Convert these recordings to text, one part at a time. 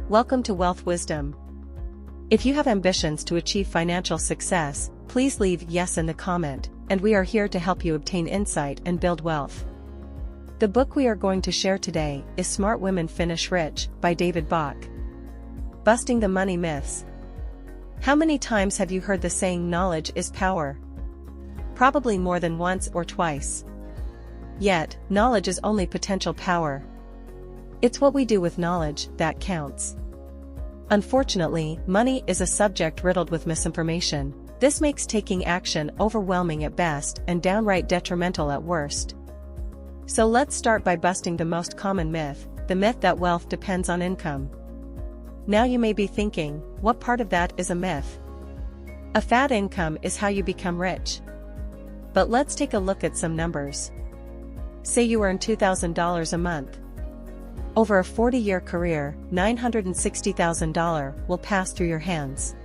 Welcome to Wealth Wisdom. If you have ambitions to achieve financial success, please leave yes in the comment, and we are here to help you obtain insight and build wealth. The book we are going to share today is Smart Women Finish Rich by David Bach. Busting the Money Myths. How many times have you heard the saying knowledge is power? Probably more than once or twice. Yet, knowledge is only potential power. It's what we do with knowledge that counts. Unfortunately, money is a subject riddled with misinformation. This makes taking action overwhelming at best and downright detrimental at worst. So let's start by busting the most common myth, the myth that wealth depends on income. Now you may be thinking, what part of that is a myth? A fad income is how you become rich. But let's take a look at some numbers. Say you earn $2,000 a month. Over a 40-year career, $960,000 will pass through your hands.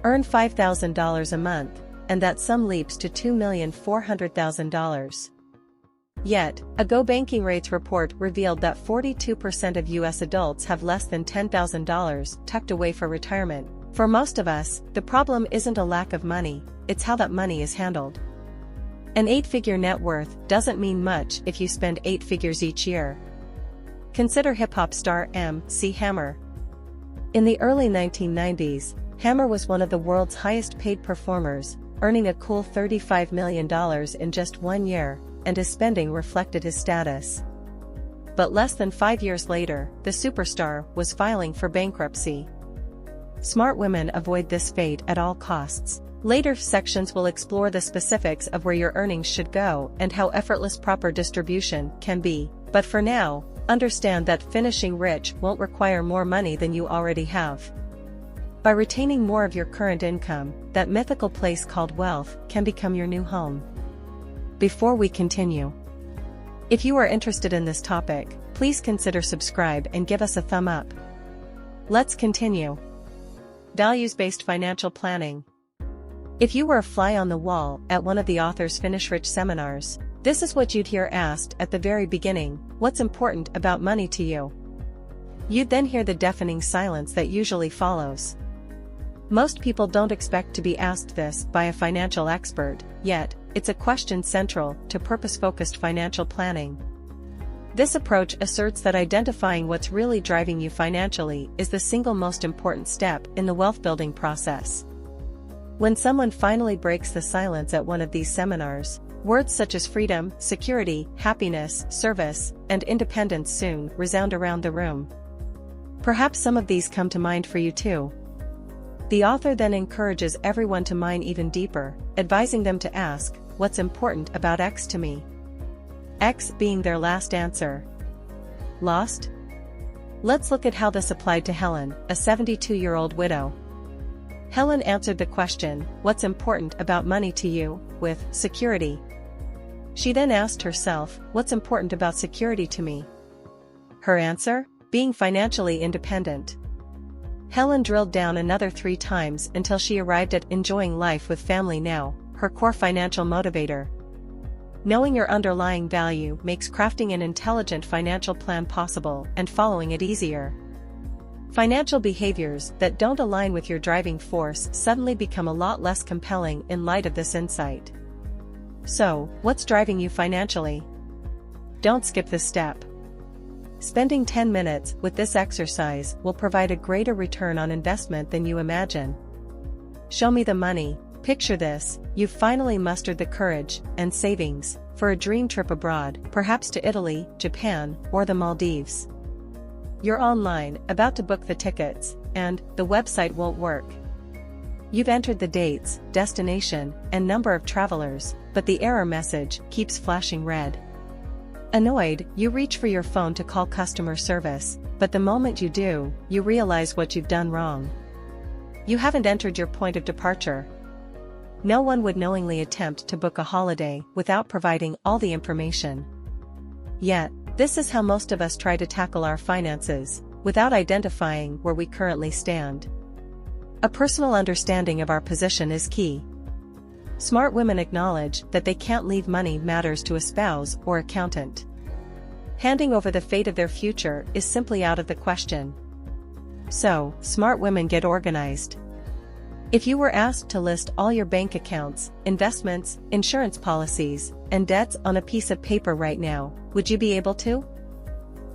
Earn $5,000 a month, and that sum leaps to $2,400,000. Yet, a Go Banking Rates report revealed that 42% of U.S. adults have less than $10,000 tucked away for retirement. For most of us, the problem isn't a lack of money, it's how that money is handled. An 8-figure net worth doesn't mean much if you spend 8 figures each year. Consider hip-hop star MC Hammer. In the early 1990s, Hammer was one of the world's highest-paid performers, earning a cool $35 million in just 1 year, and his spending reflected his status. But less than 5 years later, the superstar was filing for bankruptcy. Smart women avoid this fate at all costs. Later sections will explore the specifics of where your earnings should go and how effortless proper distribution can be. But for now, understand that finishing rich won't require more money than you already have. By retaining more of your current income, that mythical place called wealth can become your new home. Before we continue, if you are interested in this topic, please consider subscribe and give us a thumb up. Let's continue. Values-based financial planning. If you were a fly on the wall at one of the author's Finish Rich seminars, this is what you'd hear asked at the very beginning: what's important about money to you? You'd then hear the deafening silence that usually follows. Most people don't expect to be asked this by a financial expert, yet, it's a question central to purpose-focused financial planning. This approach asserts that identifying what's really driving you financially is the single most important step in the wealth-building process. When someone finally breaks the silence at one of these seminars, words such as freedom, security, happiness, service, and independence soon resound around the room. Perhaps some of these come to mind for you too. The author then encourages everyone to mine even deeper, advising them to ask, what's important about X to me? X being their last answer. Lost? Let's look at how this applied to Helen, a 72-year-old widow. Helen answered the question, what's important about money to you, with security. She then asked herself, what's important about security to me? Her answer? Being financially independent. Helen drilled down another 3 times until she arrived at enjoying life with family now, her core financial motivator. Knowing your underlying value makes crafting an intelligent financial plan possible and following it easier. Financial behaviors that don't align with your driving force suddenly become a lot less compelling in light of this insight. So, what's driving you financially? Don't skip this step. Spending 10 minutes with this exercise will provide a greater return on investment than you imagine. Show me the money. Picture this: you've finally mustered the courage and savings for a dream trip abroad, perhaps to Italy, Japan, or the Maldives. You're online, about to book the tickets, and the website won't work. You've entered the dates, destination, and number of travelers, but the error message keeps flashing red. Annoyed, you reach for your phone to call customer service, but the moment you do, you realize what you've done wrong. You haven't entered your point of departure. No one would knowingly attempt to book a holiday without providing all the information. Yet, this is how most of us try to tackle our finances, without identifying where we currently stand. A personal understanding of our position is key. Smart women acknowledge that they can't leave money matters to a spouse or accountant. Handing over the fate of their future is simply out of the question. So, smart women get organized. If you were asked to list all your bank accounts, investments, insurance policies, and debts on a piece of paper right now, would you be able to?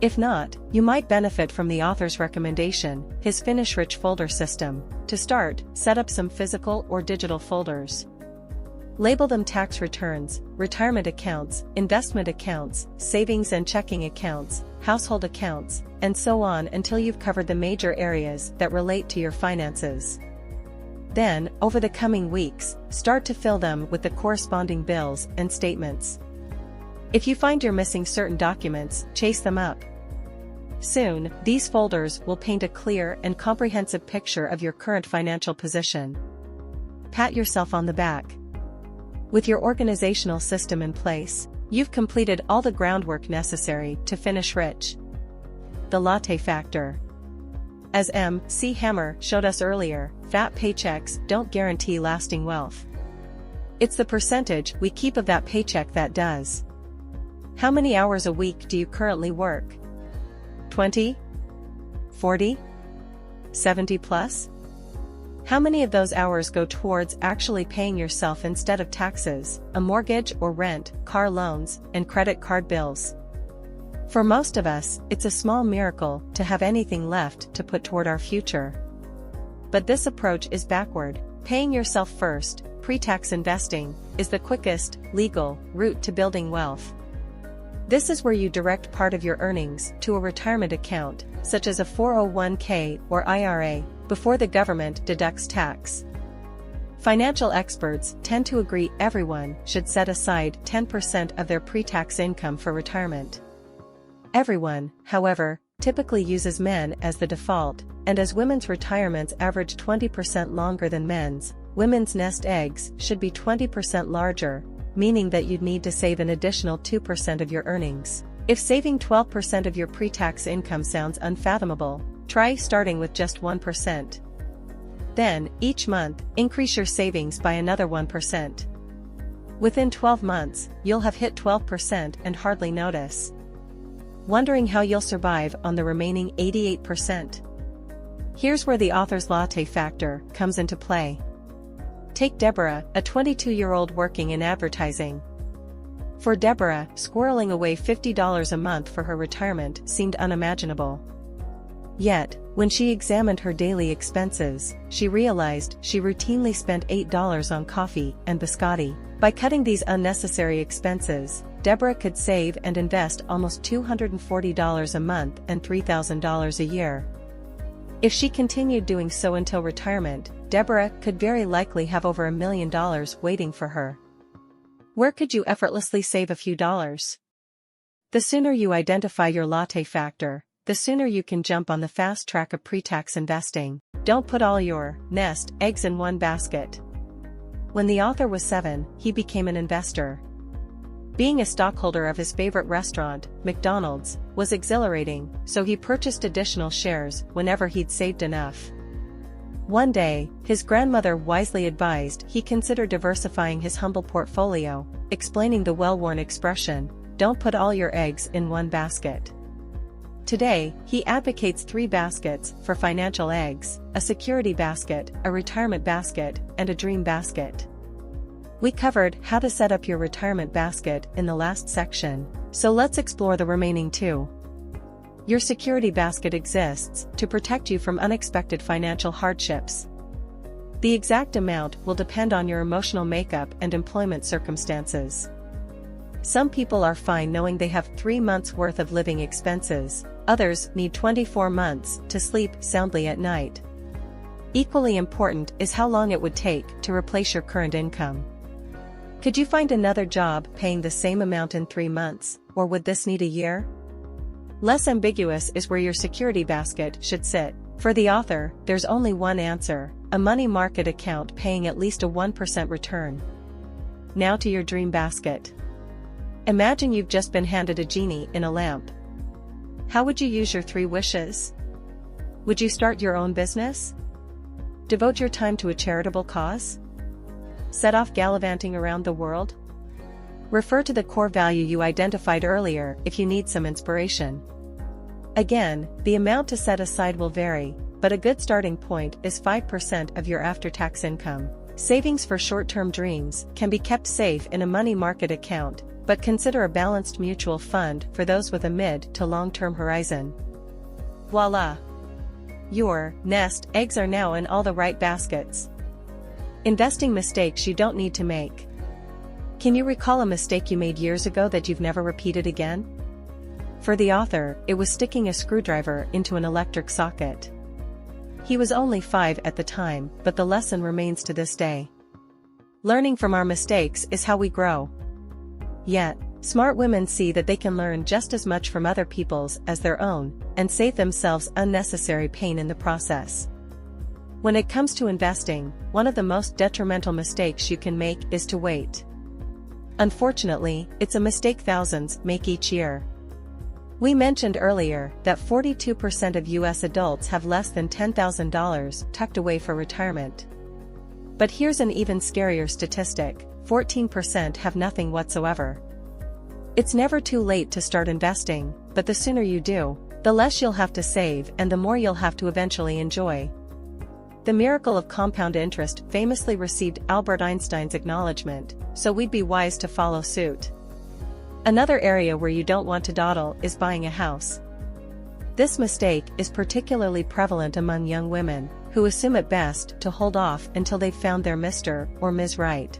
If not, you might benefit from the author's recommendation, his Finish Rich folder system. To start, set up some physical or digital folders. Label them tax returns, retirement accounts, investment accounts, savings and checking accounts, household accounts, and so on until you've covered the major areas that relate to your finances. Then, over the coming weeks, start to fill them with the corresponding bills and statements. If you find you're missing certain documents, chase them up. Soon, these folders will paint a clear and comprehensive picture of your current financial position. Pat yourself on the back. With your organizational system in place, you've completed all the groundwork necessary to finish rich. The latte factor. As M.C. Hammer showed us earlier, fat paychecks don't guarantee lasting wealth. It's the percentage we keep of that paycheck that does. How many hours a week do you currently work? 20? 40? 70 plus? How many of those hours go towards actually paying yourself instead of taxes, a mortgage or rent, car loans, and credit card bills? For most of us, it's a small miracle to have anything left to put toward our future. But this approach is backward. Paying yourself first, pre-tax investing, is the quickest, legal, route to building wealth. This is where you direct part of your earnings to a retirement account, such as a 401k or IRA, before the government deducts tax. Financial experts tend to agree everyone should set aside 10% of their pre-tax income for retirement. Everyone, however, typically uses men as the default, and as women's retirements average 20% longer than men's, women's nest eggs should be 20% larger, meaning that you'd need to save an additional 2% of your earnings. If saving 12% of your pre-tax income sounds unfathomable, try starting with just 1%. Then, each month, increase your savings by another 1%. Within 12 months, you'll have hit 12% and hardly notice. Wondering how you'll survive on the remaining 88%? Here's where the author's latte factor comes into play. Take Deborah, a 22-year-old working in advertising. For Deborah, squirreling away $50 a month for her retirement seemed unimaginable. Yet, when she examined her daily expenses, she realized she routinely spent $8 on coffee and biscotti. By cutting these unnecessary expenses, Deborah could save and invest almost $240 a month and $3,000 a year. If she continued doing so until retirement, Deborah could very likely have over $1 million waiting for her. Where could you effortlessly save a few dollars? The sooner you identify your latte factor, the sooner you can jump on the fast track of pre-tax investing. Don't put all your nest eggs in one basket. When the author was 7, he became an investor. Being a stockholder of his favorite restaurant, McDonald's, was exhilarating, so he purchased additional shares whenever he'd saved enough. One day, his grandmother wisely advised he consider diversifying his humble portfolio, explaining the well-worn expression, "Don't put all your eggs in one basket." Today, he advocates 3 baskets for financial eggs: a security basket, a retirement basket, and a dream basket. We covered how to set up your retirement basket in the last section, so let's explore the remaining 2. Your security basket exists to protect you from unexpected financial hardships. The exact amount will depend on your emotional makeup and employment circumstances. Some people are fine knowing they have 3 months' worth of living expenses, others need 24 months to sleep soundly at night. Equally important is how long it would take to replace your current income. Could you find another job paying the same amount in 3 months, or would this need a year? Less ambiguous is where your security basket should sit. For the author, there's only one answer: a money market account paying at least a 1% return. Now to your dream basket. Imagine you've just been handed a genie in a lamp. How would you use your 3 wishes? Would you start your own business? Devote your time to a charitable cause? Set off gallivanting around the world? Refer to the core value you identified earlier if you need some inspiration. Again, the amount to set aside will vary, but a good starting point is 5% of your after-tax income. Savings for short-term dreams can be kept safe in a money market account, but consider a balanced mutual fund for those with a mid to long-term horizon. Voila! Your nest eggs are now in all the right baskets. Investing mistakes you don't need to make. Can you recall a mistake you made years ago that you've never repeated again? For the author, it was sticking a screwdriver into an electric socket. He was only 5 at the time, but the lesson remains to this day. Learning from our mistakes is how we grow. Yet, smart women see that they can learn just as much from other people's as their own, and save themselves unnecessary pain in the process. When it comes to investing, one of the most detrimental mistakes you can make is to wait. Unfortunately, it's a mistake thousands make each year. We mentioned earlier that 42% of US adults have less than $10,000 tucked away for retirement. But here's an even scarier statistic: 14% have nothing whatsoever. It's never too late to start investing, but the sooner you do, the less you'll have to save and the more you'll have to eventually enjoy. The miracle of compound interest famously received Albert Einstein's acknowledgement, so we'd be wise to follow suit. Another area where you don't want to dawdle is buying a house. This mistake is particularly prevalent among young women, who assume it best to hold off until they've found their Mr. or Ms. Right.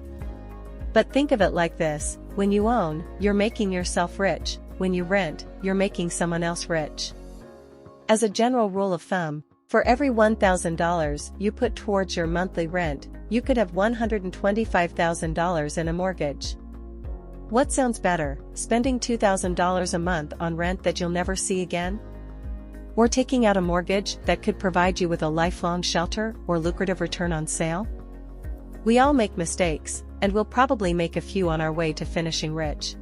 But think of it like this: when you own, you're making yourself rich; when you rent, you're making someone else rich. As a general rule of thumb, for every $1,000 you put towards your monthly rent, you could have $125,000 in a mortgage. What sounds better, spending $2,000 a month on rent that you'll never see again? Or taking out a mortgage that could provide you with a lifelong shelter or lucrative return on sale? We all make mistakes, and we'll probably make a few on our way to finishing rich.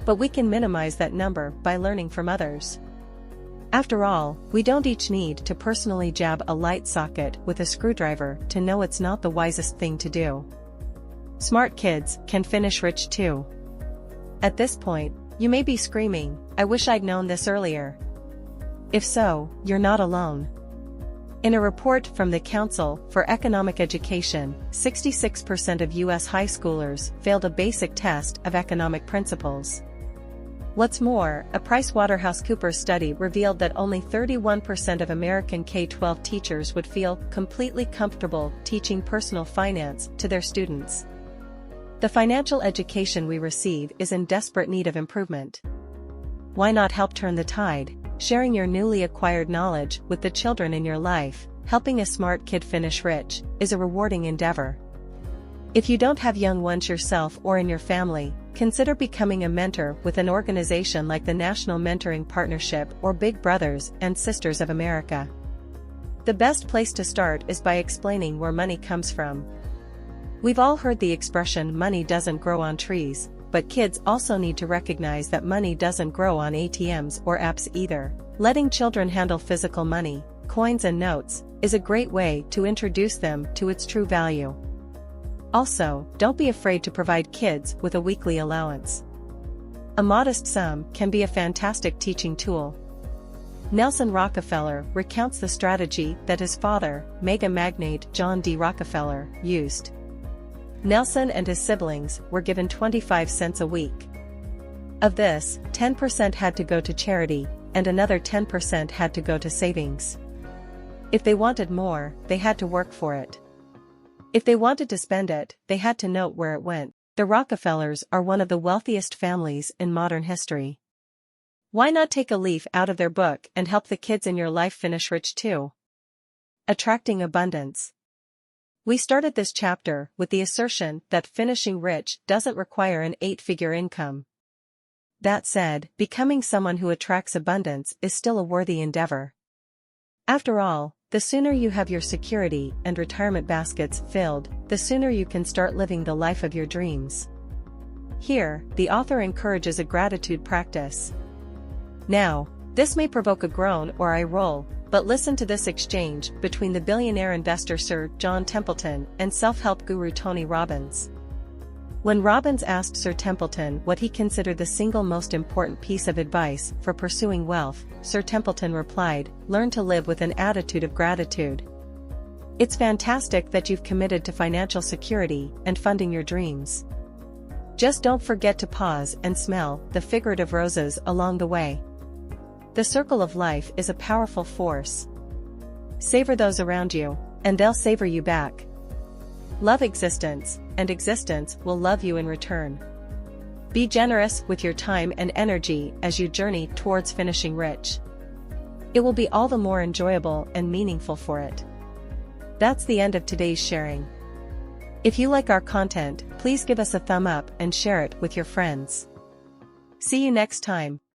But we can minimize that number by learning from others. After all, we don't each need to personally jab a light socket with a screwdriver to know it's not the wisest thing to do. Smart kids can finish rich too. At this point, you may be screaming, "I wish I'd known this earlier." If so, you're not alone. In a report from the Council for Economic Education, 66% of US high schoolers failed a basic test of economic principles. What's more, a PricewaterhouseCoopers study revealed that only 31% of American K-12 teachers would feel completely comfortable teaching personal finance to their students. The financial education we receive is in desperate need of improvement. Why not help turn the tide, sharing your newly acquired knowledge with the children in your life? Helping a smart kid finish rich is a rewarding endeavor. If you don't have young ones yourself or in your family, consider becoming a mentor with an organization like the National Mentoring Partnership or Big Brothers and Sisters of America. The best place to start is by explaining where money comes from. We've all heard the expression "money doesn't grow on trees," but kids also need to recognize that money doesn't grow on ATMs or apps either. Letting children handle physical money, coins and notes, is a great way to introduce them to its true value. Also, don't be afraid to provide kids with a weekly allowance. A modest sum can be a fantastic teaching tool. Nelson Rockefeller recounts the strategy that his father, mega magnate John D. Rockefeller, used. Nelson and his siblings were given 25 cents a week. Of this, 10% had to go to charity, and another 10% had to go to savings. If they wanted more, they had to work for it. If they wanted to spend it, they had to note where it went. The Rockefellers are one of the wealthiest families in modern history. Why not take a leaf out of their book and help the kids in your life finish rich too? Attracting abundance. We started this chapter with the assertion that finishing rich doesn't require an 8-figure income. That said, becoming someone who attracts abundance is still a worthy endeavor. After all, the sooner you have your security and retirement baskets filled, the sooner you can start living the life of your dreams. Here, the author encourages a gratitude practice. Now, this may provoke a groan or eye roll, but listen to this exchange between the billionaire investor Sir John Templeton and self-help guru Tony Robbins. When Robbins asked Sir Templeton what he considered the single most important piece of advice for pursuing wealth, Sir Templeton replied, "Learn to live with an attitude of gratitude." It's fantastic that you've committed to financial security and funding your dreams. Just don't forget to pause and smell the figurative roses along the way. The circle of life is a powerful force. Savor those around you, and they'll savor you back. Love existence, and existence will love you in return. Be generous with your time and energy as you journey towards finishing rich. It will be all the more enjoyable and meaningful for it. That's the end of today's sharing. If you like our content, please give us a thumb up and share it with your friends. See you next time.